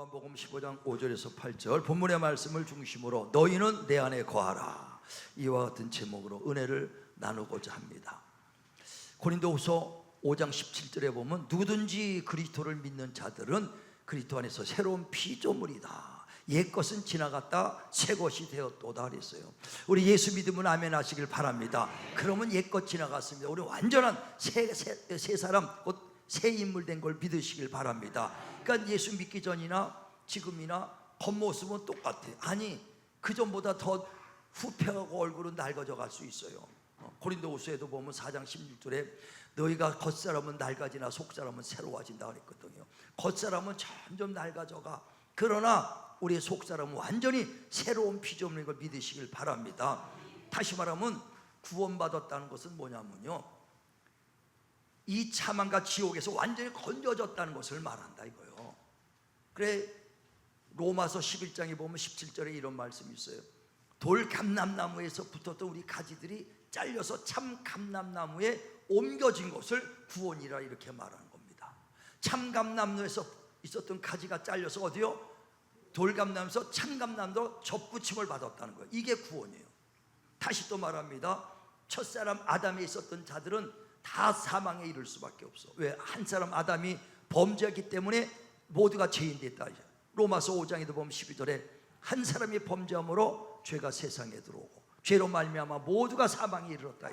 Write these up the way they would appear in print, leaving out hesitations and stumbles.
요한복음 15장 5절에서 8절 본문의 말씀을 중심으로 너희는 내 안에 거하라, 이와 같은 제목으로 은혜를 나누고자 합니다. 고린도후서 5장 17절에 보면 누구든지 그리스도를 믿는 자들은 그리스도 안에서 새로운 피조물이다, 옛것은 지나갔다 새 것이 되었도다 그랬어요. 우리 예수 믿으면 아멘 하시길 바랍니다. 그러면 옛것 지나갔습니다. 우리 완전한 새 사람, 곧 새 인물 된 걸 믿으시길 바랍니다. 그러니까 예수 믿기 전이나 지금이나 겉모습은 똑같아요. 아니, 그 전보다 더 후패하고 얼굴은 낡아져 갈 수 있어요. 고린도후서에도 보면 4장 16절에 너희가 겉사람은 낡아지나 속사람은 새로워진다 그랬거든요. 겉사람은 점점 낡아져가, 그러나 우리의 속사람은 완전히 새로운 피조물인 걸 믿으시길 바랍니다. 다시 말하면 구원받았다는 것은 뭐냐면요, 이 차만과 지옥에서 완전히 건져졌다는 것을 말한다 이거요. 그래, 로마서 11장에 보면 17절에 이런 말씀이 있어요. 돌 감람나무에서 붙었던 우리 가지들이 잘려서 참 감람나무에 옮겨진 것을 구원이라 이렇게 말하는 겁니다. 참 감람나무에서 있었던 가지가 잘려서 어디요? 돌감나무에서 참 감람나무로 접붙임을 받았다는 거예요. 이게 구원이에요. 다시 또 말합니다. 첫사람 아담에 있었던 자들은 다 사망에 이를 수밖에 없어. 왜? 한 사람 아담이 범죄했기 때문에 모두가 죄인 됐다. 로마서 5장에도 보면 12절에 한 사람이 범죄함으로 죄가 세상에 들어오고 죄로 말미암아 모두가 사망에 이르렀다.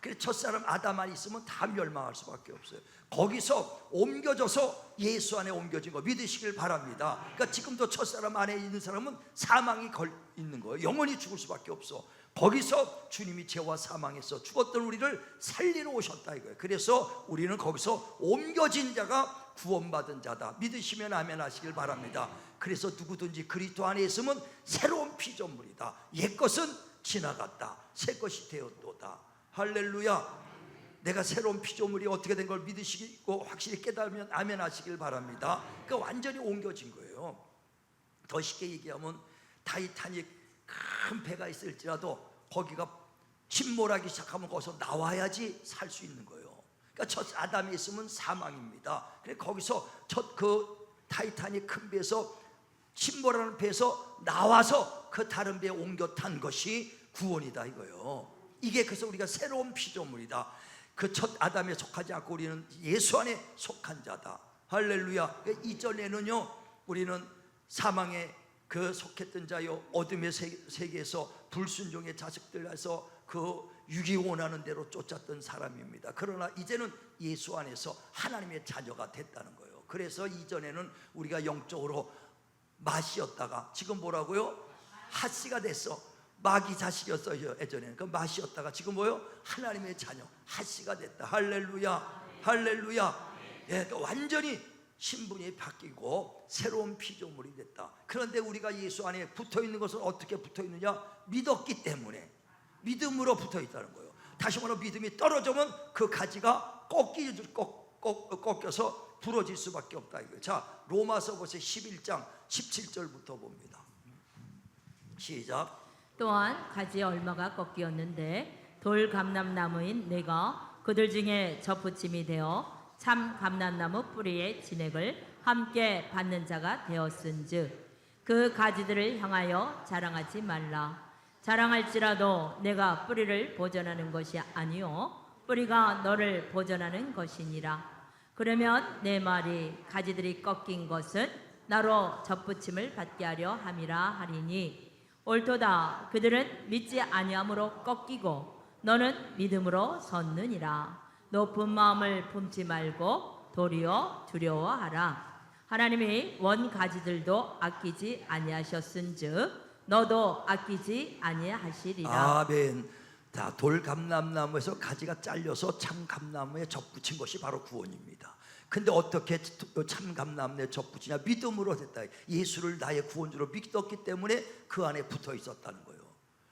그래서 첫사람 아담만 있으면 다 멸망할 수밖에 없어요. 거기서 옮겨져서 예수 안에 옮겨진 거 믿으시길 바랍니다. 그러니까 지금도 첫사람 안에 있는 사람은 사망이 있는 거예요. 영원히 죽을 수밖에 없어. 거기서 주님이 죄와 사망에서 죽었던 우리를 살리러 오셨다 이거예요. 그래서 우리는 거기서 옮겨진 자가 구원받은 자다. 믿으시면 아멘 하시길 바랍니다. 그래서 누구든지 그리스도 안에 있으면 새로운 피조물이다. 옛것은 지나갔다 새 것이 되었도다. 할렐루야. 내가 새로운 피조물이 어떻게 된 걸 믿으시고 확실히 깨달으면 아멘 하시길 바랍니다. 그러니까 완전히 옮겨진 거예요. 더 쉽게 얘기하면 타이타닉 큰 배가 있을지라도 거기가 침몰하기 시작하면 거기서 나와야지 살 수 있는 거예요. 그러니까 첫 아담이 있으면 사망입니다. 그래서 거기서 그 타이타닉 큰 배에서 침몰하는 배에서 나와서 그 다른 배에 옮겨 탄 것이 구원이다 이거예요. 이게 그래서 우리가 새로운 피조물이다. 그 첫 아담에 속하지 않고 우리는 예수 안에 속한 자다. 할렐루야. 이전에는요 우리는 사망에 그 속했던 자요, 어둠의 세계에서 불순종의 자식들에서 그 유기 원하는 대로 쫓았던 사람입니다. 그러나 이제는 예수 안에서 하나님의 자녀가 됐다는 거예요. 그래서 이전에는 우리가 영적으로 마시였다가 지금 뭐라고요? 핫씨가 됐어. 마귀 자식이었어요 예전에는. 그 마시였다가 지금 뭐요? 하나님의 자녀 핫씨가 됐다. 할렐루야. 할렐루야. 예, 완전히 신분이 바뀌고 새로운 피조물이 됐다. 그런데 우리가 예수 안에 붙어있는 것은 어떻게 붙어있느냐? 믿었기 때문에, 믿음으로 붙어있다는 거예요. 다시 말하면 믿음이 떨어지면 그 가지가 꺾여서 부러질 수밖에 없다 이거예요. 자, 로마서 보세요. 11장 17절부터 봅니다. 시작. 또한 가지 얼마가 꺾이었는데 돌 감람나무인 내가 그들 중에 접붙임이 되어 참 감람나무 뿌리의 진액을 함께 받는 자가 되었은즉 그 가지들을 향하여 자랑하지 말라. 자랑할지라도 내가 뿌리를 보존하는 것이 아니요 뿌리가 너를 보존하는 것이니라. 그러면 내 말이 가지들이 꺾인 것은 나로 접붙임을 받게 하려 함이라 하리니 옳도다. 그들은 믿지 아니함으로 꺾이고 너는 믿음으로 섰느니라. 높은 마음을 품지 말고 도리어 두려워하라. 하나님이 원 가지들도 아끼지 아니하셨은즉 너도 아끼지 아니하시리라. 아멘. 자, 돌 감람나무에서 가지가 잘려서 참 감나무에 접붙인 것이 바로 구원입니다. 근데 어떻게 참 감람나무에 접붙이냐? 믿음으로 됐다. 예수를 나의 구원주로 믿었기 때문에 그 안에 붙어 있었다는 거예요.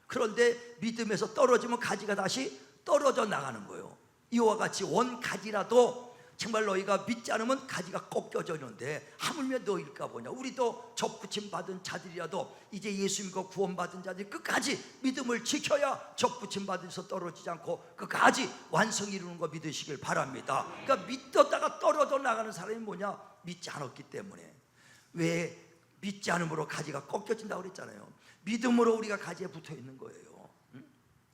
그런데 믿음에서 떨어지면 가지가 다시 떨어져 나가는 거예요. 이와 같이 원 가지라도 정말 너희가 믿지 않으면 가지가 꺾여져 있는데 하물며 너희일까 보냐. 우리도 접붙임 받은 자들이라도 이제 예수 믿고 구원받은 자들이 끝까지 믿음을 지켜야 접붙임 받아서 떨어지지 않고 끝까지 완성 이루는 거 믿으시길 바랍니다. 그러니까 믿었다가 떨어져 나가는 사람이 뭐냐? 믿지 않았기 때문에. 왜 믿지 않음으로 가지가 꺾여진다고 그랬잖아요. 믿음으로 우리가 가지에 붙어 있는 거예요.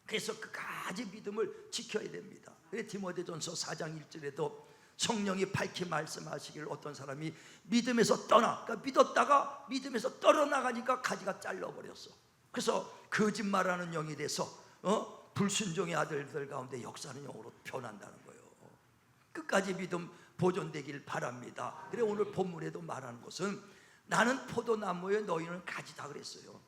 그래서 끝까지 믿음을 지켜야 됩니다. 디모데전서 4장 1절에도 성령이 밝히 말씀하시기를 어떤 사람이 믿음에서 떠나, 그러니까 믿었다가 믿음에서 떨어나가니까 가지가 잘라버렸어. 그래서 거짓말하는 영이 돼서 불순종의 아들들 가운데 역사하는 영으로 변한다는 거예요. 끝까지 믿음 보존되길 바랍니다. 그래 오늘 본문에도 말하는 것은 나는 포도나무에 너희는 가지다 그랬어요.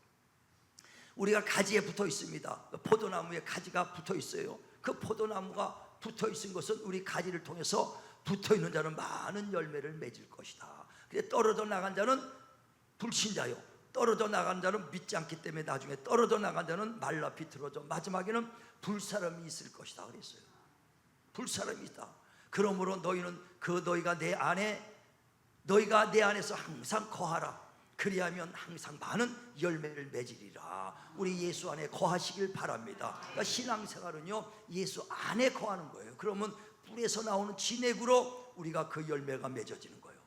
우리가 가지에 붙어 있습니다. 포도나무에 가지가 붙어 있어요. 그 포도나무가 붙어 있은 것은 우리 가지를 통해서 붙어 있는 자는 많은 열매를 맺을 것이다. 그래 떨어져 나간 자는 불신자요, 떨어져 나간 자는 믿지 않기 때문에 나중에 떨어져 나간 자는 말라 비틀어져 마지막에는 불사람이 있을 것이다 그랬어요. 불사람이 있다. 그러므로 너희는 너희가 내 안에서 항상 거하라. 그리하면 항상 많은 열매를 맺으리라. 우리 예수 안에 거하시길 바랍니다. 그러니까 신앙생활은요 예수 안에 거하는 거예요. 그러면 뿔에서 나오는 진액으로 우리가 그 열매가 맺어지는 거예요.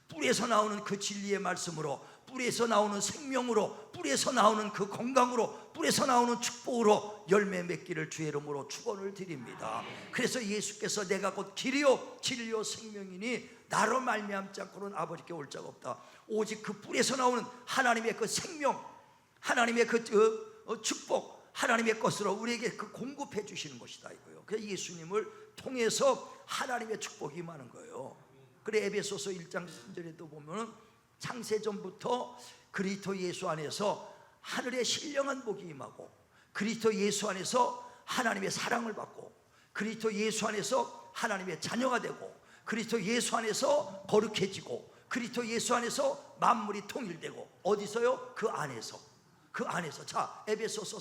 뿔에서 나오는 그 진리의 말씀으로, 뿔에서 나오는 생명으로, 뿔에서 나오는 그 건강으로, 뿔에서 나오는 축복으로 열매 맺기를 주의 이름으로 축원을 드립니다. 그래서 예수께서 내가 곧 길이요 진리요 생명이니 나로 말미암지 않고는 아버지께 올 자가 없다. 오직 그 뿔에서 나오는 하나님의 그 생명, 하나님의 그 축복, 하나님의 것으로 우리에게 그 공급해 주시는 것이다 이거예요. 그래서 예수님을 통해서 하나님의 축복이 임하는 거예요. 그래 에베소서 1장 3절에도 보면 창세전부터 그리스도 예수 안에서 하늘의 신령한 복이 임하고, 그리스도 예수 안에서 하나님의 사랑을 받고, 그리스도 예수 안에서 하나님의 자녀가 되고, 그리스도 예수 안에서 거룩해지고, 그리스도 예수 안에서 만물이 통일되고. 어디서요? 그 안에서. 자 에베소서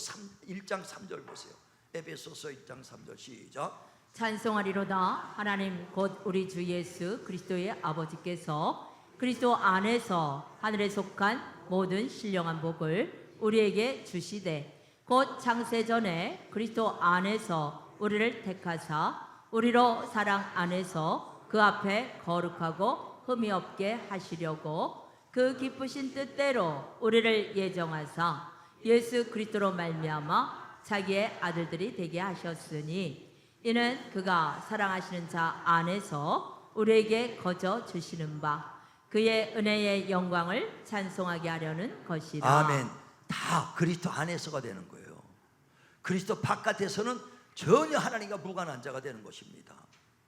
1장 3절 보세요. 에베소서 1장 3절 시작. 찬송하리로다. 하나님 곧 우리 주 예수 그리스도의 아버지께서 그리스도 안에서 하늘에 속한 모든 신령한 복을 우리에게 주시되, 곧 창세전에 그리스도 안에서 우리를 택하사 우리로 사랑 안에서 그 앞에 거룩하고 흠이 없게 하시려고 그 기쁘신 뜻대로 우리를 예정하사 예수 그리스도로 말미암아 자기의 아들들이 되게 하셨으니, 이는 그가 사랑하시는 자 안에서 우리에게 거저 주시는 바 그의 은혜의 영광을 찬송하게 하려는 것이라. 아멘. 다 그리스도 안에서가 되는 거예요. 그리스도 바깥에서는 전혀 하나님과 무관한 자가 되는 것입니다.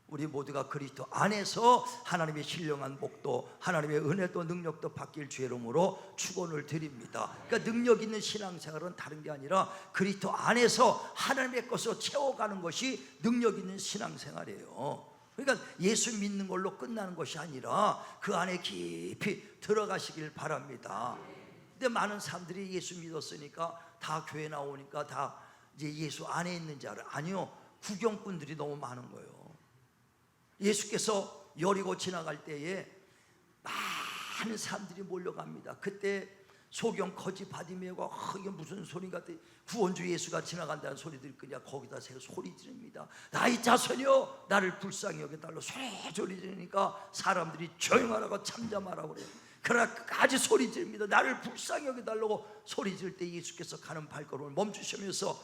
우리 모두가 그리스도 안에서 하나님의 신령한 복도, 하나님의 은혜도 능력도 받길 주의 이름으로 축원을 드립니다. 그러니까 능력 있는 신앙생활은 다른 게 아니라 그리스도 안에서 하나님의 것으로 채워가는 것이 능력 있는 신앙생활이에요. 그러니까 예수 믿는 걸로 끝나는 것이 아니라 그 안에 깊이 들어가시길 바랍니다. 근데 많은 사람들이 예수 믿었으니까 다 교회 나오니까 다 이제 예수 안에 있는 줄 알아요. 아니요, 구경꾼들이 너무 많은 거예요. 예수께서 여리고 지나갈 때에 많은 사람들이 몰려갑니다. 그때 소경 거지 바디메오가 이게 무슨 소리가, 구원주 예수가 지나간다는 소리 들으니까 거기다 세워 소리 지릅니다. 나의 자손이여 나를 불쌍히 여겨달라고 소리 지르니까 사람들이 조용하라고 잠잠하라고 그래요. 그러나 끝까지 소리 지릅니다. 나를 불쌍히 여겨달라고 소리 지를 때 예수께서 가는 발걸음을 멈추시면서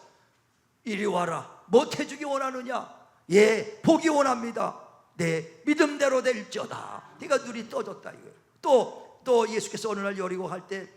이리 와라. 뭐 해주기 원하느냐? 예, 보기 원합니다. 내 믿음대로 될지어다. 네가 눈이 떠졌다 이거예요. 또 예수께서 어느 날 여리고 갈 때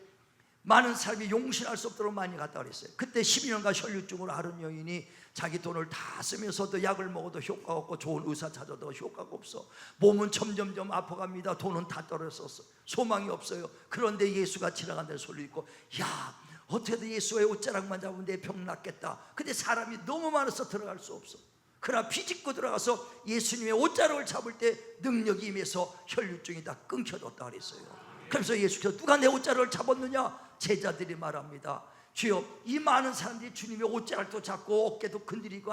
많은 사람이 용신할 수 없도록 많이 갔다 그랬어요. 그때 12년간 혈류증으로 앓은 여인이 자기 돈을 다 쓰면서도 약을 먹어도 효과가 없고 좋은 의사 찾아도 효과가 없어. 몸은 점점점 아파갑니다. 돈은 다 떨어졌어. 소망이 없어요. 그런데 예수가 지나간다는 소리 듣고, 야, 어떻게든 예수의 옷자락만 잡으면 내 병 낫겠다. 근데 사람이 너무 많아서 들어갈 수 없어. 그러나 비집고 들어가서 예수님의 옷자락을 잡을 때 능력이 임해서 혈류증이 다 끊겨졌다 그랬어요. 그래서 예수께서 누가 내 옷자락을 잡았느냐? 제자들이 말합니다. 주여, 이 많은 사람들이 주님의 옷자락도 잡고 어깨도 건드리고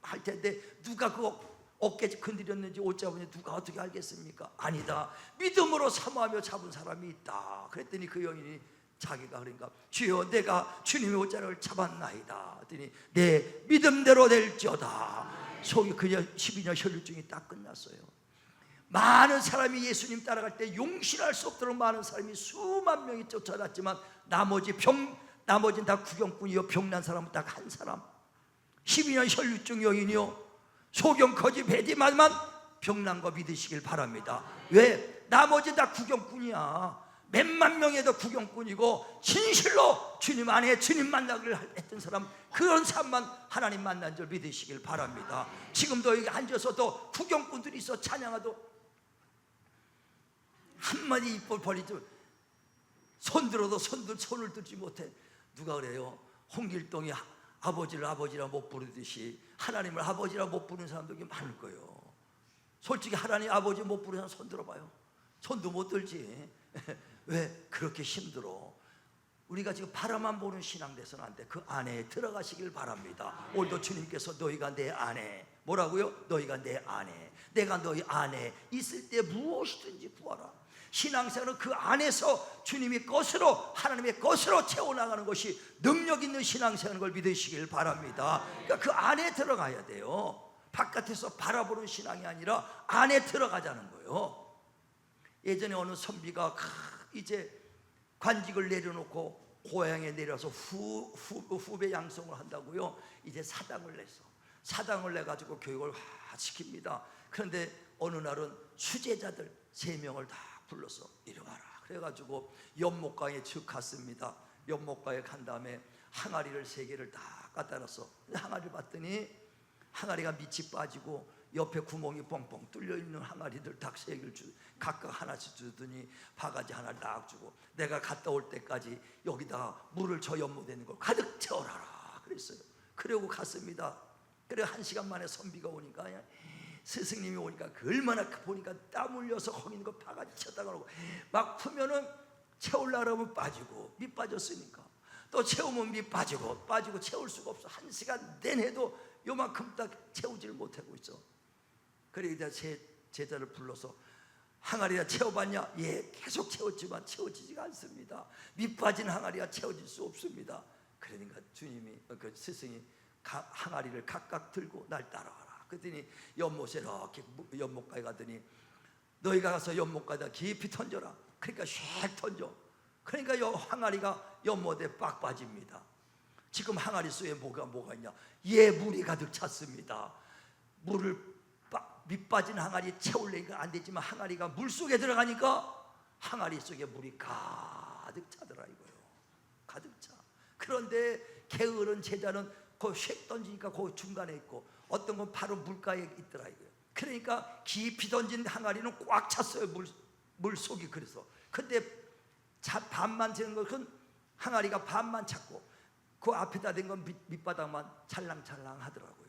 할 텐데 누가 그 어깨 건드렸는지 옷 잡은지 누가 어떻게 알겠습니까? 아니다, 믿음으로 사모하며 잡은 사람이 있다. 그랬더니 그 여인이 자기가 그러니까 주여 내가 주님의 옷자락을 잡았나이다 했더니 내 믿음대로 될지어다. 속이 그냥 12년 혈류증이 딱 끝났어요. 많은 사람이 예수님 따라갈 때 용신할 수 없도록 많은 사람이 수만 명이 쫓아났지만 나머지는 다 구경꾼이요, 병난 사람은 딱 한 사람, 12년 혈류증 여인이요, 소경 거짓 배디만만 병난 거 믿으시길 바랍니다. 왜? 나머지 다 구경꾼이야. 몇만 명에도 구경꾼이고 진실로 주님 안에 주님 만나기를 했던 사람, 그런 사람만 하나님 만난 줄 믿으시길 바랍니다. 지금도 여기 앉아서도 구경꾼들이 있어. 찬양하도 한마디 입을 벌리지, 손 들어도 손을 들지 못해. 누가 그래요? 홍길동이 아버지를 아버지라 못 부르듯이 하나님을 아버지라 못 부르는 사람들이 많을 거예요. 솔직히 하나님 아버지 못 부르는 사람 손 들어봐요. 손도 못 들지. 왜 그렇게 힘들어? 우리가 지금 바라만 보는 신앙 돼서는 안 돼. 그 안에 들어가시길 바랍니다. 오늘도 주님께서 너희가 내 안에, 뭐라고요? 너희가 내 안에, 내가 너희 안에 있을 때 무엇이든지 구하라. 신앙생활은 그 안에서 주님의 것으로, 하나님의 것으로 채워나가는 것이 능력 있는 신앙생활인 걸 믿으시길 바랍니다. 그러니까 그 안에 들어가야 돼요. 바깥에서 바라보는 신앙이 아니라 안에 들어가자는 거예요. 예전에 어느 선비가 이제 관직을 내려놓고 고향에 내려서 후배 양성을 한다고요. 이제 사당을 냈어. 사당을 내가지고 교육을 시킵니다. 그런데 어느 날은 수제자들 3명을 다 불러서 이리 와라. 그래가지고 연못가에 쭉 갔습니다. 연못가에 간 다음에 항아리를 3개를 다 갖다 놨어. 항아리를 봤더니 항아리가 밑이 빠지고 옆에 구멍이 뻥뻥 뚫려 있는 항아리들 딱 3개를 각각 하나씩 주더니 바가지 하나를 딱 주고, 내가 갔다 올 때까지 여기다 물을 저 연못에 있는 걸 가득 채워라라 그랬어요. 그러고 갔습니다. 그리고 1시간 만에 선비가 오니까, 스승님이 오니까 그 얼마나 보니까 땀 흘려서 거기 있는 거 바가지 채웠다가 그러고, 막 풀면은 채우려고 하면 빠지고, 밑 빠졌으니까 또 채우면 밑 빠지고 채울 수가 없어. 1시간 내내도 요만큼 딱 채우지를 못하고 있어. 그러니까 제 제자를 불러서 항아리가 채워봤냐? 예, 계속 채웠지만 채워지지가 않습니다. 밑 빠진 항아리가 채워질 수 없습니다. 그러니까 주님이, 그 스승이 항아리를 각각 들고 날 따라와라. 그랬더니 연못에 이렇게 연못가에 가더니 너희가 가서 연못가에다 깊이 던져라. 그러니까 샥 던져. 그러니까 항아리가 연못에 빡 빠집니다. 지금 항아리 속에 뭐가 있냐? 예, 물이 가득 찼습니다. 물을 밑 빠진 항아리 채우려니까 안 되지만 항아리가 물 속에 들어가니까 항아리 속에 물이 가득 차더라 이거요. 가득 차. 그런데 게으른 제자는 그 던지니까 그 중간에 있고, 어떤 건 바로 물가에 있더라 이거요. 그러니까 깊이 던진 항아리는 꽉 찼어요. 물 속이. 그래서 근데 반만 되는 것은 항아리가 반만 찼고, 그 앞에다 댄 건 밑바닥만 찰랑찰랑 하더라고요.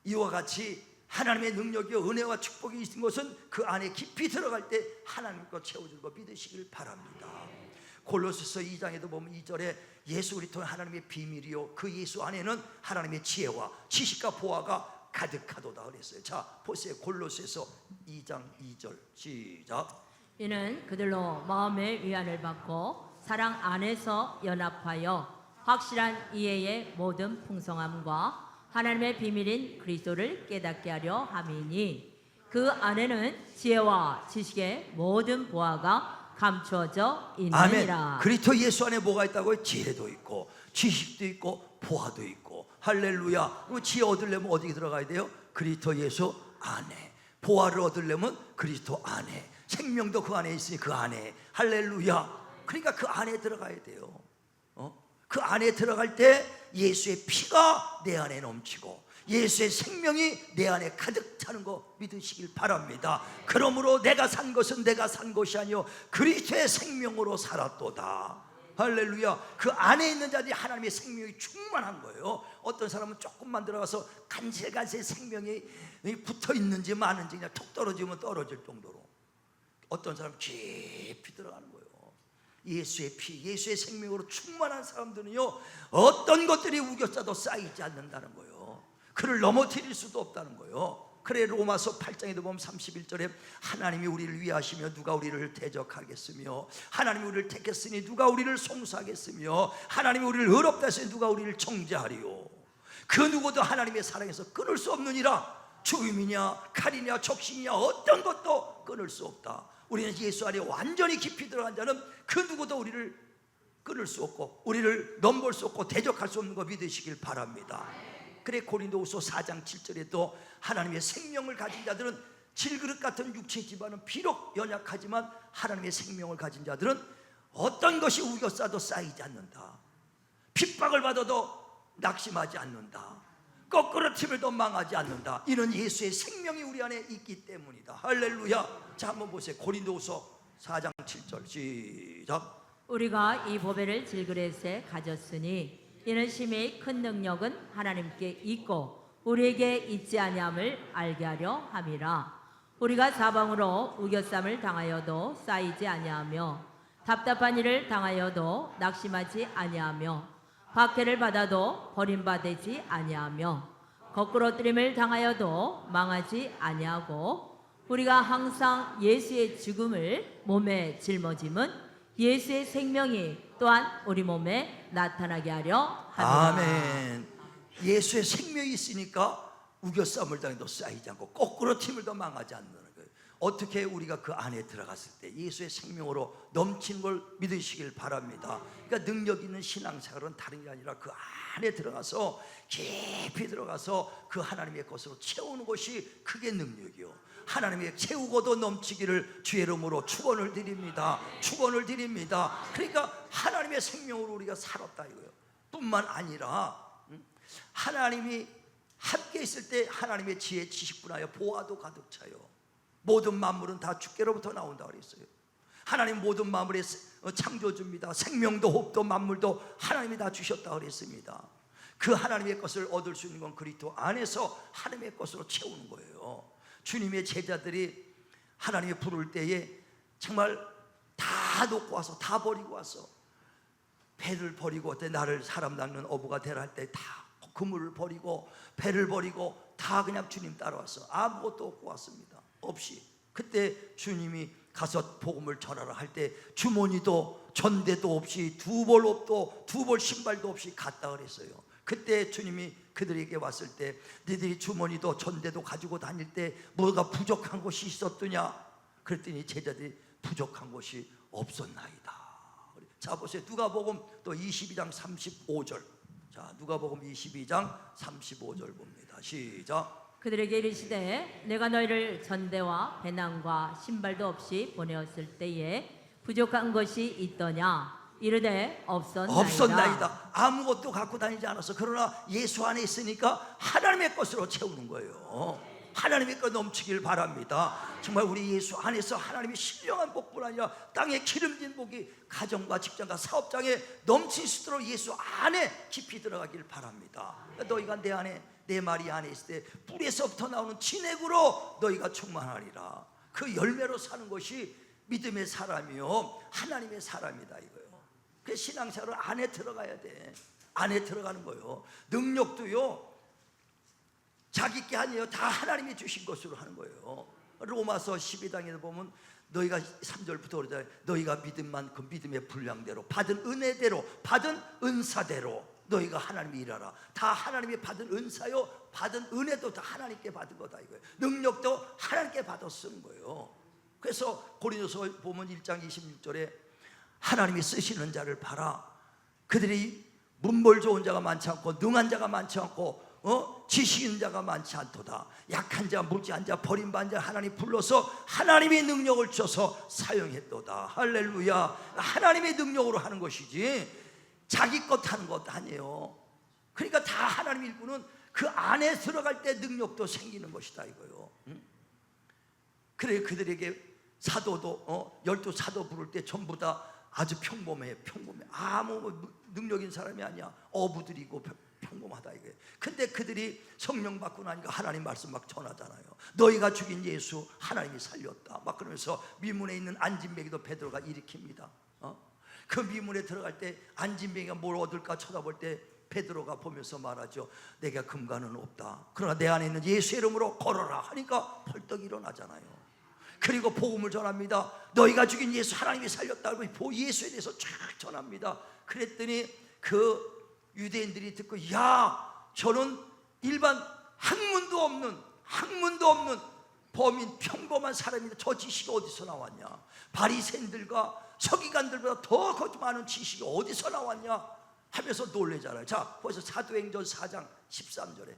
이와 같이 하나님의 능력이요 은혜와 축복이 있는 것은 그 안에 깊이 들어갈 때 하나님 것 채워줄 거 믿으시길 바랍니다. 골로새서 2장에도 보면 2절에 예수 그리스도 하나님의 비밀이요 그 예수 안에는 하나님의 지혜와 지식과 보화가 가득하도다 그랬어요. 자, 보세요. 골로새서 2장 2절 시작. 이는 그들로 마음의 위안을 받고 사랑 안에서 연합하여 확실한 이해의 모든 풍성함과 하나님의 비밀인 그리스도를 깨닫게 하려 함이니, 그 안에는 지혜와 지식의 모든 보화가 감추어져 있느니라. 아멘. 그리스도 예수 안에 뭐가 있다고요? 지혜도 있고 지식도 있고 보화도 있고. 할렐루야. 그럼 지혜 얻으려면 어디에 들어가야 돼요? 그리스도 예수 안에. 보화를 얻으려면 그리스도 안에. 생명도 그 안에 있으니 그 안에. 할렐루야. 그러니까 그 안에 들어가야 돼요. 그 안에 들어갈 때 예수의 피가 내 안에 넘치고 예수의 생명이 내 안에 가득 차는 거 믿으시길 바랍니다. 그러므로 내가 산 것은 내가 산 것이 아니요 그리스도의 생명으로 살았도다. 할렐루야. 그 안에 있는 자들이 하나님의 생명이 충만한 거예요. 어떤 사람은 조금만 들어가서 간질간질 생명이 붙어 있는지 마는지 그냥 톡 떨어지면 떨어질 정도로, 어떤 사람은 깊이 들어가는 거예요. 예수의 피, 예수의 생명으로 충만한 사람들은요 어떤 것들이 우겨싸도 쌓이지 않는다는 거예요. 그를 넘어뜨릴 수도 없다는 거예요. 그래 로마서 8장에도 보면 31절에 하나님이 우리를 위하시며 누가 우리를 대적하겠으며, 하나님이 우리를 택했으니 누가 우리를 송사하겠으며, 하나님이 우리를 의롭다 했으니 누가 우리를 정죄하리요. 그 누구도 하나님의 사랑에서 끊을 수 없느니라. 죽음이냐 칼이냐 적신이냐 어떤 것도 끊을 수 없다. 우리는 예수 안에 완전히 깊이 들어간 자는 그 누구도 우리를 끊을 수 없고 우리를 넘볼 수 없고 대적할 수 없는 거 믿으시길 바랍니다. 그래 고린도후서 4장 7절에 또 하나님의 생명을 가진 자들은 질그릇 같은 육체 기반은 비록 연약하지만 하나님의 생명을 가진 자들은 어떤 것이 우겨싸도 쌓이지 않는다. 핍박을 받아도 낙심하지 않는다. 거꾸로 팀을도 망하지 않는다. 이는 예수의 생명이 우리 안에 있기 때문이다. 할렐루야. 자, 한번 보세요. 고린도후서 4장 7절 시작. 우리가 이 보배를 질그릇에 가졌으니 이는 심히 큰 능력은 하나님께 있고 우리에게 있지 아니함을 알게 하려 함이라. 우리가 사방으로 우겨쌈을 당하여도 쌓이지 아니하며 답답한 일을 당하여도 낙심하지 아니하며 박해를 받아도 버림받지 아니하며 거꾸로 뜨림을 당하여도 망하지 아니하고 우리가 항상 예수의 죽음을 몸에 짊어짐은 예수의 생명이 또한 우리 몸에 나타나게 하려 합니다. 아멘. 예수의 생명이 있으니까 우겨쌈을 당해도 쌓이지 않고 거꾸로 팀을 더 망하지 않는 거예요. 어떻게 우리가 그 안에 들어갔을 때 예수의 생명으로 넘치는 걸 믿으시길 바랍니다. 그러니까 능력 있는 신앙생활은 다른 게 아니라 그 안에 들어가서 깊이 들어가서 그 하나님의 것으로 채우는 것이 그게 능력이요. 하나님의 채우고도 넘치기를 주의 이름으로 축원을 드립니다. 축원을 드립니다. 그러니까 하나님의 생명으로 우리가 살았다 이거예요. 뿐만 아니라 하나님이 함께 있을 때 하나님의 지혜 지식분하여 보화도 가득 차요. 모든 만물은 다 주께로부터 나온다 그랬어요. 하나님 모든 만물의 창조주입니다. 생명도 호흡도 만물도 하나님이 다 주셨다 그랬습니다. 그 하나님의 것을 얻을 수 있는 건 그리스도 안에서 하나님의 것으로 채우는 거예요. 주님의 제자들이 하나님이 부를 때에 정말 다 놓고 와서 다 버리고 와서 배를 버리고 나를 사람 낚는 어부가 되라 할 때 다 그물을 버리고 배를 버리고 다 그냥 주님 따라왔어. 아무것도 없고 왔습니다. 없이. 그때 주님이 가서 복음을 전하라 할 때 주머니도 전대도 없이 두 벌 옷도 두 벌 신발도 없이 갔다 그랬어요. 그때 주님이 그들에게 왔을 때 너희들이 주머니도 전대도 가지고 다닐 때 뭐가 부족한 것이 있었더냐? 그랬더니 제자들이 부족한 것이 없었나이다. 자 보세요. 누가복음 또 22장 35절. 자 누가복음 22장 35절 봅니다. 시작. 그들에게 이르시되 내가 너희를 전대와 배낭과 신발도 없이 보내었을 때에 부족한 것이 있더냐? 이르되 없었나이다. 아무것도 갖고 다니지 않았어. 그러나 예수 안에 있으니까 하나님의 것으로 채우는 거예요. 하나님의 것 넘치길 바랍니다. 정말 우리 예수 안에서 하나님의 신령한 복뿐 아니라 땅에 기름진 복이 가정과 직장과 사업장에 넘칠 수 있도록 예수 안에 깊이 들어가길 바랍니다. 너희가 내 안에 내 말이 안에 있을 때 뿌리에서부터 나오는 진액으로 너희가 충만하리라. 그 열매로 사는 것이 믿음의 사람이요 하나님의 사람이다 이거예요. 그 신앙생활은 안에 들어가야 돼. 안에 들어가는 거예요. 능력도요 자기 게 아니에요. 다 하나님이 주신 것으로 하는 거예요. 로마서 12장에 보면 너희가 3절부터 그러잖아요. 너희가 믿은 만큼 믿음의 분량대로 받은 은혜대로 받은 은사대로 너희가 하나님이 일하라. 다 하나님이 받은 은사요 받은 은혜도 다 하나님께 받은 거다 이거예요. 능력도 하나님께 받아 쓰는 거예요. 그래서 고린도서 보면 1장 26절에 하나님이 쓰시는 자를 봐라. 그들이 문벌 좋은 자가 많지 않고 능한 자가 많지 않고 지식 있는 자가 많지 않도다. 약한 자 무지한 자 버림받은 자 하나님 불러서 하나님의 능력을 줘서 사용했도다. 할렐루야. 하나님의 능력으로 하는 것이지 자기 것 하는 것 아니에요. 그러니까 다 하나님 일꾼은 그 안에 들어갈 때 능력도 생기는 것이다 이거요. 그래 그들에게 사도도 12사도 부를 때 전부 다 아주 평범해. 아무 능력 있는 사람이 아니야. 어부들이고 평범하다 이게. 근데 그들이 성령 받고 나니까 하나님 말씀 막 전하잖아요. 너희가 죽인 예수 하나님이 살렸다 막 그러면서 미문에 있는 안진뱅이도 베드로가 일으킵니다. 그 미문에 들어갈 때 안진뱅이가 뭘 얻을까 쳐다볼 때 베드로가 보면서 말하죠. 내가 금관은 없다. 그러나 내 안에 있는 예수의 이름으로 걸어라 하니까 벌떡 일어나잖아요. 그리고 복음을 전합니다. 너희가 죽인 예수 하나님이 살렸다고 예수에 대해서 쫙 전합니다. 그랬더니 그 유대인들이 듣고 야 저는 일반 학문도 없는 학문도 없는 범인 평범한 사람인데 저 지식이 어디서 나왔냐? 바리새인들과 서기관들보다 더 많은 지식이 어디서 나왔냐? 하면서 놀래잖아요. 자, 벌써 사도행전 4장 13절에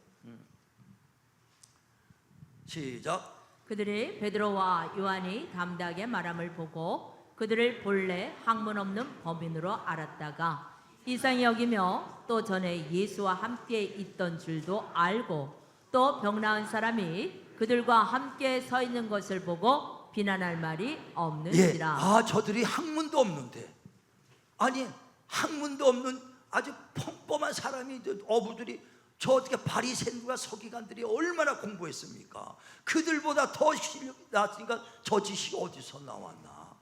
시작. 그들이 베드로와 요한이 담대하게 말함을 보고 그들을 본래 학문 없는 범인으로 알았다가 이상히 여기며 또 전에 예수와 함께 있던 줄도 알고 또 병 나은 사람이 그들과 함께 서 있는 것을 보고 비난할 말이 없는지라. 저들이 학문도 없는데, 아니 학문도 없는 아주 평범한 사람이, 어부들이, 저 어떻게 바리새인과 서기관들이 얼마나 공부했습니까? 그들보다 더 실력이 나왔으니까 저 지식이 어디서 나왔나?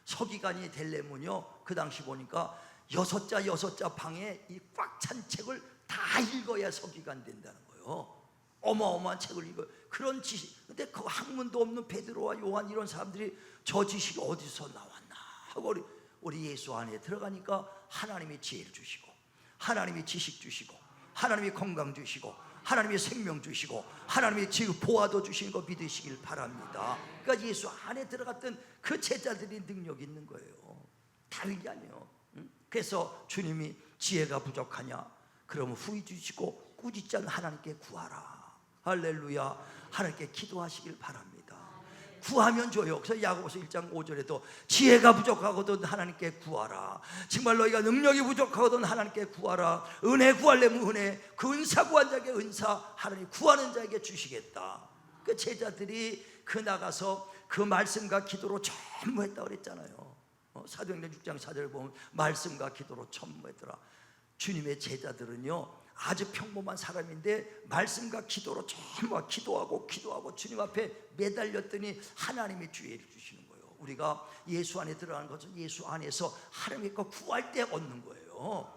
서기관이 되려면요, 그 당시 보니까 6자 방에 이 꽉 찬 책을 다 읽어야 서기관 된다는 거예요. 어마어마한 책을 읽어요. 그런 지식. 근데 그 학문도 없는 베드로와 요한 이런 사람들이 저 지식이 어디서 나왔나 하고 우리 예수 안에 들어가니까 하나님이 지혜를 주시고, 하나님이 지식 주시고, 하나님이 건강 주시고, 하나님이 생명 주시고, 하나님이 지금 보화도 주시는 거 믿으시길 바랍니다. 그러니까 예수 안에 들어갔던 그 제자들이 능력 있는 거예요. 다른 게 아니에요. 그래서 주님이 지혜가 부족하냐? 그러면 후히 주시고 꾸짖지 않는 하나님께 구하라. 할렐루야. 하나님께 기도하시길 바랍니다. 구하면 줘요. 그래서 야고보서 1장 5절에도 지혜가 부족하거든 하나님께 구하라. 정말 너희가 능력이 부족하거든 하나님께 구하라. 은혜 구하려면 은혜, 그 은사 구한 자에게 은사 하나님 구하는 자에게 주시겠다. 그 제자들이 그 나가서 그 말씀과 기도로 전무했다고 그랬잖아요. 사도행전 6장 4절을 보면 말씀과 기도로 전무했더라. 주님의 제자들은요 아주 평범한 사람인데 말씀과 기도로 전부 기도하고 주님 앞에 매달렸더니 하나님이 지혜를 주시는 거예요. 우리가 예수 안에 들어가는 것은 예수 안에서 하나님의 거 구할 때 얻는 거예요.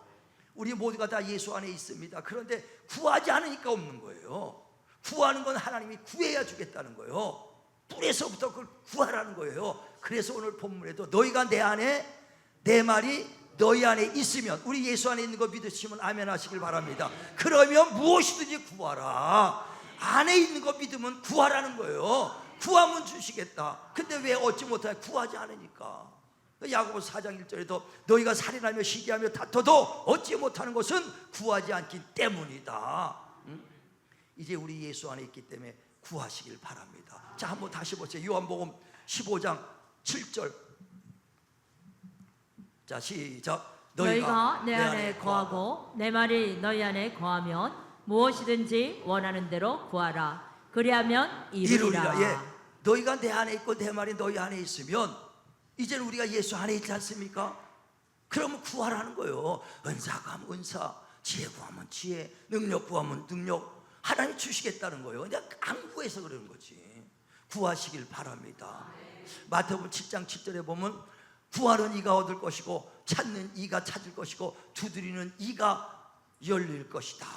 우리 모두가 다 예수 안에 있습니다. 그런데 구하지 않으니까 없는 거예요. 구하는 건 하나님이 구해야 주겠다는 거예요. 뿔에서부터 그걸 구하라는 거예요. 그래서 오늘 본문에도 너희가 내 안에, 내 말이 너희 안에 있으면, 우리 예수 안에 있는 거 믿으시면 아멘 하시길 바랍니다. 그러면 무엇이든지 구하라. 안에 있는 거 믿으면 구하라는 거예요. 구하면 주시겠다. 근데 왜 얻지 못하냐? 구하지 않으니까. 야고보서 4장 1절에도 너희가 살인하며 시기하며 다퉈도 얻지 못하는 것은 구하지 않기 때문이다. 이제 우리 예수 안에 있기 때문에 구하시길 바랍니다. 자, 한번 다시 보세요. 요한복음 15장 7절. 자, 시작. 너희가 내 안에 거하고 내 말이 너희 안에 거하면 무엇이든지 원하는 대로 구하라. 그리하면 이루리라. 예. 너희가 내 안에 있고 내 말이 너희 안에 있으면, 이제는 우리가 예수 안에 있지 않습니까? 그러면 구하라는 거예요. 은사 구하면 은사, 지혜 구하면 지혜, 능력 구하면 능력, 하나님 주시겠다는 거예요. 그냥 안 구해서 그러는 거지. 구하시길 바랍니다. 마태복음 7장 7절에 보면 구하는 이가 얻을 것이고 찾는 이가 찾을 것이고 두드리는 이가 열릴 것이다.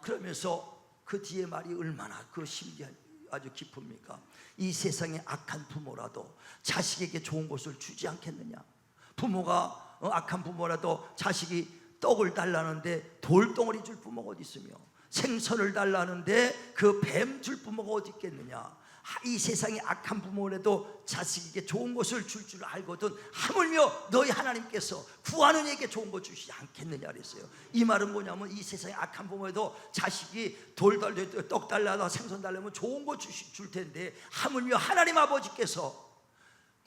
그러면서 그 뒤에 말이 얼마나 그 신기한, 아주 깊습니까? 이 세상의 악한 부모라도 자식에게 좋은 것을 주지 않겠느냐? 부모가 악한 부모라도 자식이 떡을 달라는데 돌덩어리 줄 부모가 어디 있으며, 생선을 달라는데 그 뱀 줄 부모가 어디 있겠느냐? 이 세상에 악한 부모라도 자식에게 좋은 것을 줄 줄 알거든 하물며 너희 하나님께서 구하는 이에게 좋은 것 주시지 않겠느냐 그랬어요. 이 말은 뭐냐면 이 세상에 악한 부모에도 자식이 떡 달라다 생선 달라면 좋은 것 줄 텐데 하물며 하나님 아버지께서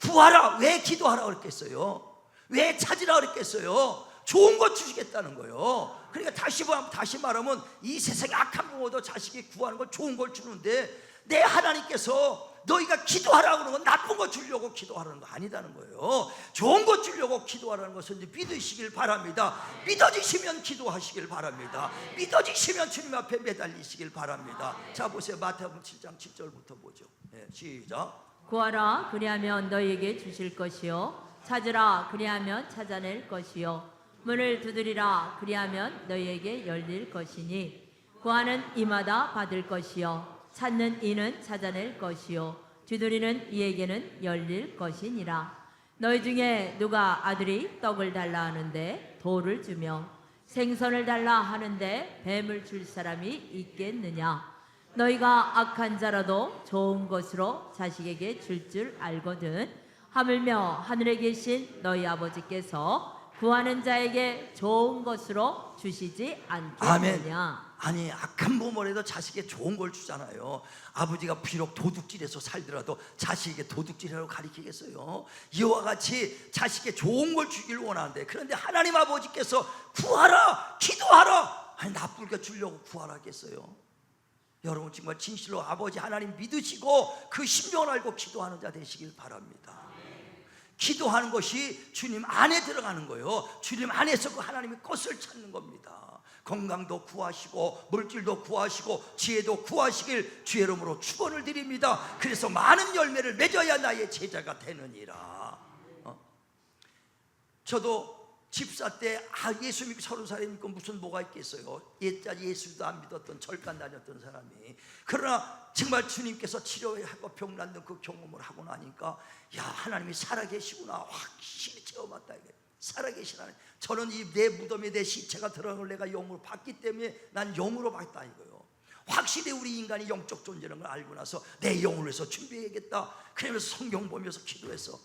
구하라, 왜 기도하라 그랬겠어요? 왜 찾으라 그랬겠어요? 좋은 것 주시겠다는 거예요. 그러니까 다시 말하면 이 세상에 악한 부모도 자식이 구하는 건 좋은 걸 주는데 내 하나님께서 너희가 기도하라고 그러는 건 나쁜 거 주려고 기도하라는 거 아니다는 거예요. 좋은 거 주려고 기도하라는 것은 이제 믿으시길 바랍니다. 믿어지시면 기도하시길 바랍니다. 믿어지시면 주님 앞에 매달리시길 바랍니다. 자, 보세요. 마태복음 7장 10절부터 보죠. 네, 시작. 구하라 그리하면 너희에게 주실 것이요 찾으라 그리하면 찾아낼 것이요 문을 두드리라 그리하면 너희에게 열릴 것이니 구하는 이마다 받을 것이요 찾는 이는 찾아낼 것이요 두드리는 이에게는 열릴 것이니라. 너희 중에 누가 아들이 떡을 달라 하는데 돌을 주며 생선을 달라 하는데 뱀을 줄 사람이 있겠느냐? 너희가 악한 자라도 좋은 것으로 자식에게 줄 알거든 하물며 하늘에 계신 너희 아버지께서 구하는 자에게 좋은 것으로 주시지 아멘. 않겠느냐. 아니, 악한 부모라도 자식에게 좋은 걸 주잖아요. 아버지가 비록 도둑질해서 살더라도 자식에게 도둑질하라고 가르치겠어요? 이와 같이 자식에게 좋은 걸 주길 원하는데, 그런데 하나님 아버지께서 구하라, 기도하라, 아니 나쁘게 주려고 구하라 했겠어요? 여러분 정말 진실로 아버지 하나님 믿으시고 그 심정을 알고 기도하는 자 되시길 바랍니다. 기도하는 것이 주님 안에 들어가는 거예요. 주님 안에서 그 하나님의 것을 찾는 겁니다. 건강도 구하시고 물질도 구하시고 지혜도 구하시길 주의 이름으로 축원을 드립니다. 그래서 많은 열매를 맺어야 나의 제자가 되느니라. 저도 집사 때 예수 믿고 30살에 믿고 무슨 뭐가 있겠어요. 옛날 예수도 안 믿었던 절간 다녔던 사람이, 그러나 정말 주님께서 치료하고 병 낫는 그 경험을 하고 나니까 야, 하나님이 살아계시구나 확실히 체험했다. 이게 살아계신 하나님. 저는 이 내 무덤에 내 시체가 들어간 걸 내가 영으로 봤기 때문에 난 영으로 봤다 이거예요. 확실히 우리 인간이 영적 존재라는 걸 알고 나서 내 영을 위해서 준비해야겠다. 그러면서 성경 보면서 기도해서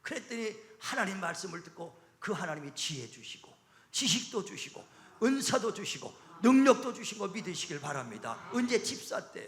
그랬더니 하나님 말씀을 듣고 그 하나님이 지혜 주시고 지식도 주시고 은사도 주시고 능력도 주신 거 믿으시길 바랍니다. 언제? 집사 때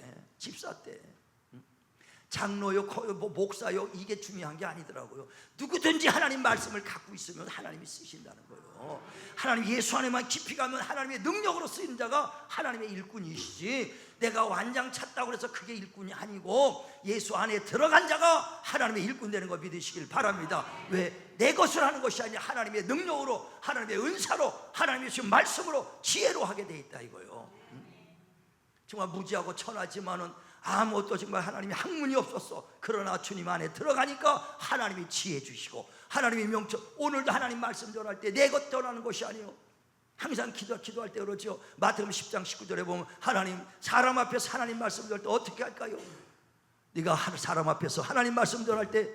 장로요, 목사요, 이게 중요한 게 아니더라고요. 누구든지 하나님 말씀을 갖고 있으면 하나님이 쓰신다는 거예요. 하나님 예수 안에만 깊이 가면 하나님의 능력으로 쓰이는 자가 하나님의 일꾼이시지, 내가 완장 찼다고 해서 그게 일꾼이 아니고 예수 안에 들어간 자가 하나님의 일꾼 되는 거 믿으시길 바랍니다. 왜? 내 것을 하는 것이 아니라 하나님의 능력으로, 하나님의 은사로, 하나님의 주신 말씀으로 지혜로 하게 돼 있다 이거예요. 정말 무지하고 천하지만은 아무것도 정말 하나님이 학문이 없었어. 그러나 주님 안에 들어가니까 하나님이 지혜 주시고 하나님이 명철. 오늘도 하나님 말씀 전할 때 내 것 전하는 것이 아니에요. 항상 기도할 때 그러죠. 마태복음 10장 19절에 보면 하나님, 사람 앞에서 하나님 말씀 전할 때 어떻게 할까요? 네가 사람 앞에서 하나님 말씀 전할 때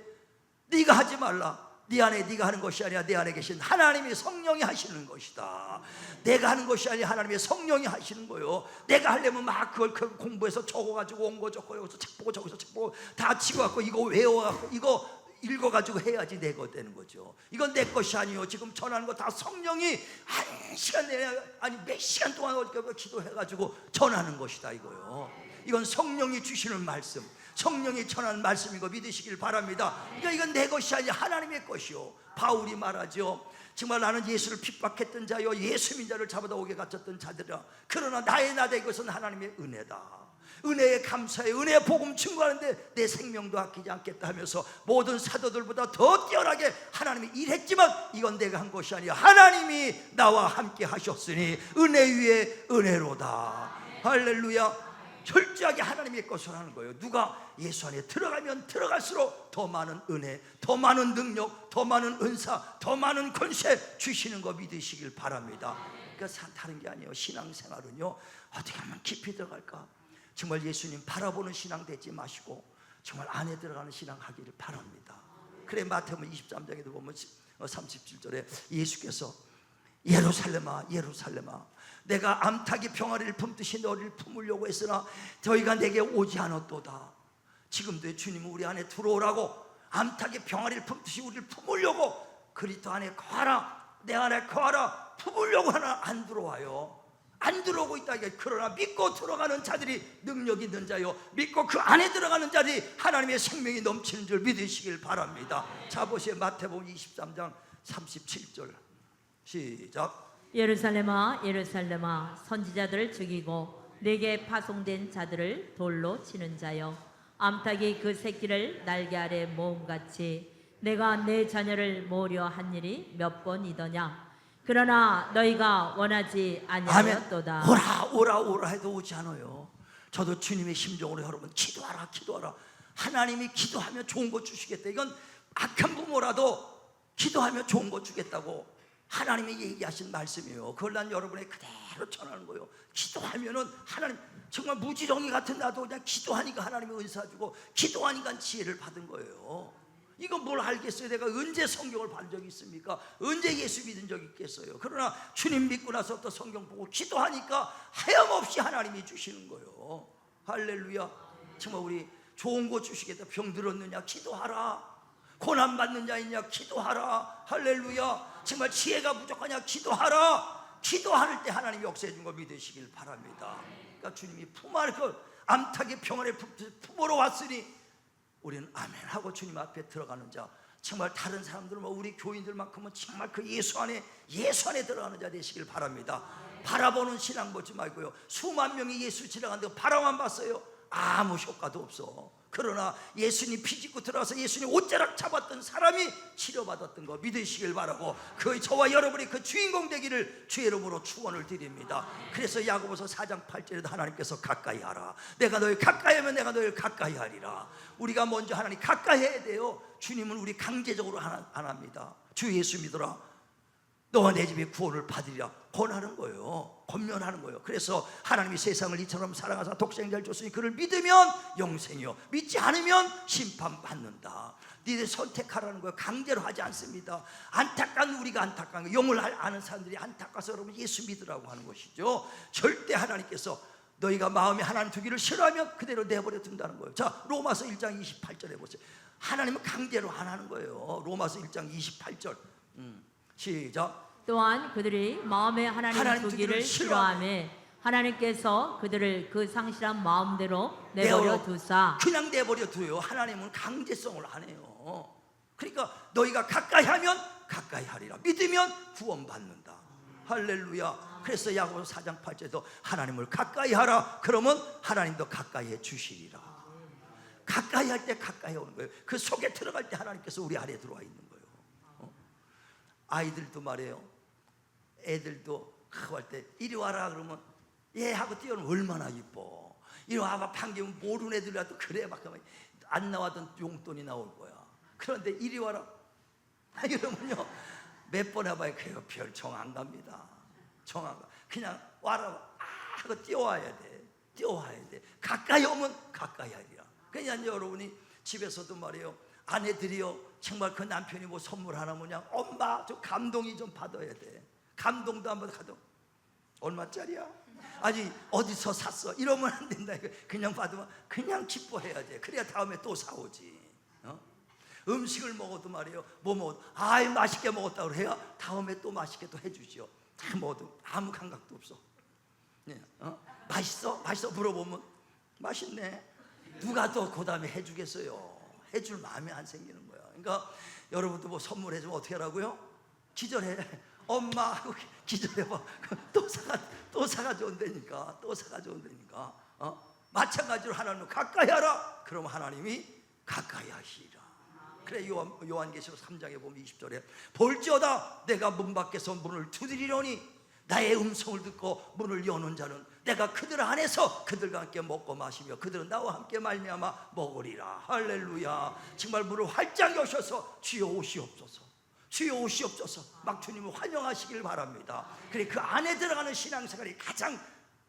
네가 하지 말라. 네 안에 네가 하는 것이 아니라 내 안에 계신 하나님의 성령이 하시는 것이다. 내가 하는 것이 아니라 하나님의 성령이 하시는 거예요. 내가 하려면 막 그걸 공부해서 적어가지고 온 거 적고 여기서 책 보고 저기서 책 보고 다 치고갖고 이거 외워갖고 이거 읽어가지고 해야지 내 것 되는 거죠. 이건 내 것이 아니에요. 지금 전하는 거 다 성령이 한 시간 내내 아니 몇 시간 동안 기도해가지고 전하는 것이다 이거요. 이건 성령이 주시는 말씀, 성령이 전하는 말씀인 거 믿으시길 바랍니다. 그러니까 이건 내 것이 아니라 하나님의 것이요. 바울이 말하죠. 정말 나는 예수를 핍박했던 자요, 예수 믿는 자를 잡아다 오게 갇혔던 자들이라. 그러나 나의 나다 이것은 하나님의 은혜다. 은혜에 감사해. 은혜의 복음 증거하는데 내 생명도 아끼지 않겠다 하면서 모든 사도들보다 더 뛰어나게 하나님이 일했지만 이건 내가 한 것이 아니라 하나님이 나와 함께 하셨으니 은혜 위에 은혜로다. 할렐루야. 철저하게 하나님의 것을 하는 거예요. 누가 예수 안에 들어가면 들어갈수록 더 많은 은혜, 더 많은 능력, 더 많은 은사, 더 많은 권세 주시는 거 믿으시길 바랍니다. 그러니까 다른 게 아니에요. 신앙생활은요, 어떻게 하면 깊이 들어갈까? 정말 예수님 바라보는 신앙 되지 마시고 정말 안에 들어가는 신앙 하기를 바랍니다. 그래 마태복음 23장에도 보면 37절에 예수께서 예루살렘아 예루살렘아 내가 암탉이 병아리를 품듯이 너를 품으려고 했으나 너희가 내게 오지 않았도다. 지금도 주님은 우리 안에 들어오라고 암탉이 병아리를 품듯이 우리를 품으려고 그리스도 안에 거하라, 내 안에 거하라 품으려고 하나 안 들어와요. 안 들어오고 있다. 그러나 믿고 들어가는 자들이 능력 있는 자요, 믿고 그 안에 들어가는 자들이 하나님의 생명이 넘치는 줄 믿으시길 바랍니다. 자 보세요. 마태복음 23장 37절 시작. 예루살렘아 예루살렘아 선지자들을 죽이고 내게 파송된 자들을 돌로 치는 자여, 암탉이 그 새끼를 날개 아래 모음같이 내가 내 자녀를 모으려 한 일이 몇 번이더냐. 그러나 너희가 원하지 아니하였도다. 오라 해도 오지 않아요. 저도 주님의 심정으로 여러분 기도하라. 하나님이 기도하면 좋은 거 주시겠다. 이건 악한 부모라도 기도하면 좋은 거 주겠다고 하나님이 얘기하신 말씀이에요. 그걸 난 여러분의 그대로 전하는 거예요. 기도하면은 하나님, 정말 무지렁이 같은 나도 그냥 기도하니까 하나님이 은사 주고 기도하니까 지혜를 받은 거예요. 이건 뭘 알겠어요? 내가 언제 성경을 본 적이 있습니까? 언제 예수 믿은 적이 있겠어요? 그러나 주님 믿고 나서 또 성경 보고 기도하니까 하염없이 하나님이 주시는 거예요. 할렐루야. 정말 우리 좋은 거 주시겠다. 병 들었느냐 기도하라. 고난 받는 자 있냐 기도하라. 할렐루야. 정말 지혜가 부족하냐 기도하라. 기도할 때 하나님이 역사해 준 거 믿으시길 바랍니다. 그러니까 주님이 품할 것 암탉이 평안의 품으로 왔으니 우리는 아멘 하고 주님 앞에 들어가는 자, 정말 다른 사람들은 뭐 우리 교인들만큼은 정말 그 예수 안에 들어가는 자 되시길 바랍니다. 바라보는 신앙 보지 말고요. 수만 명이 예수 지나가는데 바라만 봤어요. 아무 효과도 없어. 그러나 예수님 피집고 들어가서 예수님 옷자락 잡았던 사람이 치료받았던 거 믿으시길 바라고, 그 저와 여러분이 그 주인공 되기를 주의 이름으로 축원을 드립니다. 그래서 야고보서 4장 8절에도 하나님께서 가까이 하라. 내가 너희 가까이 하면 내가 너희를 가까이 하리라. 우리가 먼저 하나님 가까이 해야 돼요. 주님은 우리 강제적으로 안 합니다. 주 예수 믿어라, 너와 내 집에 구원을 받으리라 권하는 거예요. 권면하는 거예요. 그래서 하나님이 세상을 이처럼 사랑하사 독생자를 줬으니 그를 믿으면 영생이요 믿지 않으면 심판받는다. 니들 선택하라는 거예요. 강제로 하지 않습니다. 안타까운 우리가 안타까운 거예요. 영을 아는 사람들이 안타까워서 여러분 예수 믿으라고 하는 것이죠. 절대 하나님께서 너희가 마음에 하나님 두기를 싫어하면 그대로 내버려 둔다는 거예요. 자, 로마서 1장 28절에 보세요. 하나님은 강제로 안 하는 거예요. 로마서 1장 28절 시작. 또한 그들이 마음에 하나님 두기를 싫어하며 하나님께서 그들을 그 상실한 마음대로 내버려 두사. 그냥 내버려 둬요. 하나님은 강제성을 안 해요. 그러니까 너희가 가까이 하면 가까이 하리라. 믿으면 구원받는다. 할렐루야. 그래서 야고보서 4장 8절에도 하나님을 가까이 하라. 그러면 하나님도 가까이 해 주시리라. 가까이 할 때 가까이 오는 거예요. 그 속에 들어갈 때 하나님께서 우리 아래에 들어와 있는 거예요. 아이들도 말이에요. 애들도 할 때 이리 와라 그러면 예 하고 뛰어오면 얼마나 이뻐. 이리 와봐 반기면 모르는 애들이라도 그래 막 안 나왔던 용돈이 나올 거야. 그런데 이리 와라 이러면요 몇 번 해봐야 그래요. 별 정 안 갑니다. 정 안 가. 그냥 와라 하고 뛰어와야 돼. 뛰어와야 돼. 가까이 오면 가까이 하리라. 그냥 여러분이 집에서도 말이에요. 아내들이요 정말 그 남편이 뭐 선물 하나 뭐냐 엄마 저 감동이 좀 받아야 돼. 감동도 한번 가도 얼마짜리야? 아니 어디서 샀어? 이러면 안 된다. 그냥 받으면 그냥 기뻐해야 돼. 그래야 다음에 또 사오지. 음식을 먹어도 말이에요. 뭐 먹어도 아이 맛있게 먹었다고 해야 다음에 또 맛있게 또 해주죠. 다 먹어도 아무 감각도 없어. 맛있어? 맛있어? 물어보면 맛있네. 누가 또 그 다음에 해주겠어요? 해줄 마음이 안 생기는 거야. 그러니까 여러분도 뭐 선물해주면 어떻게 하라고요? 기절해. 엄마 하고 기절해봐. 또 사가져 온다니까. 또 사가져 온다니까. 마찬가지로 하나님은 가까이 하라. 그럼 하나님이 가까이 하시리라. 그래 요한계시록 3장에 보면 20절에 볼지어다 내가 문 밖에서 문을 두드리려니 나의 음성을 듣고 문을 여는 자는 내가 그들 안에서 그들과 함께 먹고 마시며 그들은 나와 함께 말미암아 먹으리라. 할렐루야. 정말 문을 활짝 여셔서 주여 오시옵소서, 주여 오시옵소서 막 주님을 환영하시길 바랍니다. 그래 그 안에 들어가는 신앙생활이 가장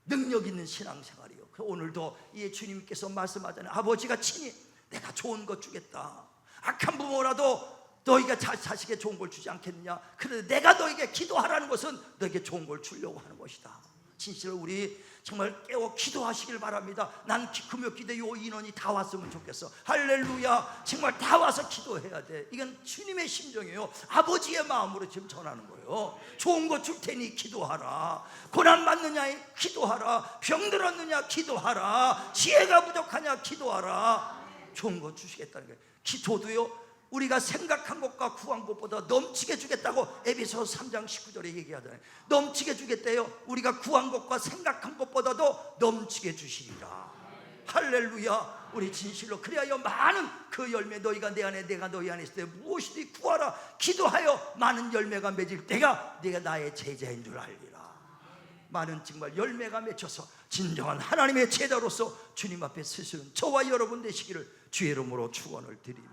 능력 있는 신앙생활이요. 오늘도 이 주님께서 말씀하잖아요. 아버지가 친히 내가 좋은 것 주겠다. 악한 부모라도 너희가 자식에 좋은 걸 주지 않겠느냐. 그런데 내가 너에게 기도하라는 것은 너에게 좋은 걸 주려고 하는 것이다. 진실로 우리 정말 깨워 기도하시길 바랍니다. 난 금요 기대 요 인원이 다 왔으면 좋겠어. 할렐루야. 정말 다 와서 기도해야 돼. 이건 주님의 심정이에요. 아버지의 마음으로 지금 전하는 거예요. 좋은 거 줄 테니 기도하라. 고난 받느냐 기도하라. 병 들었느냐 기도하라. 지혜가 부족하냐 기도하라. 좋은 거 주시겠다는 거예요. 기도도요 우리가 생각한 것과 구한 것보다 넘치게 주겠다고 에베소서 3장 19절에 얘기하잖아요. 넘치게 주겠대요. 우리가 구한 것과 생각한 것보다도 넘치게 주시리라. 할렐루야. 우리 진실로 그리하여 많은 그 열매 너희가 내 안에 내가 너희 안에 있을 때 무엇이든지 구하라. 기도하여 많은 열매가 맺을 때가 네가 나의 제자인 줄 알리라. 많은 정말 열매가 맺혀서 진정한 하나님의 제자로서 주님 앞에 서시는 저와 여러분 되시기를 주의 이름으로 축원을 드립니다.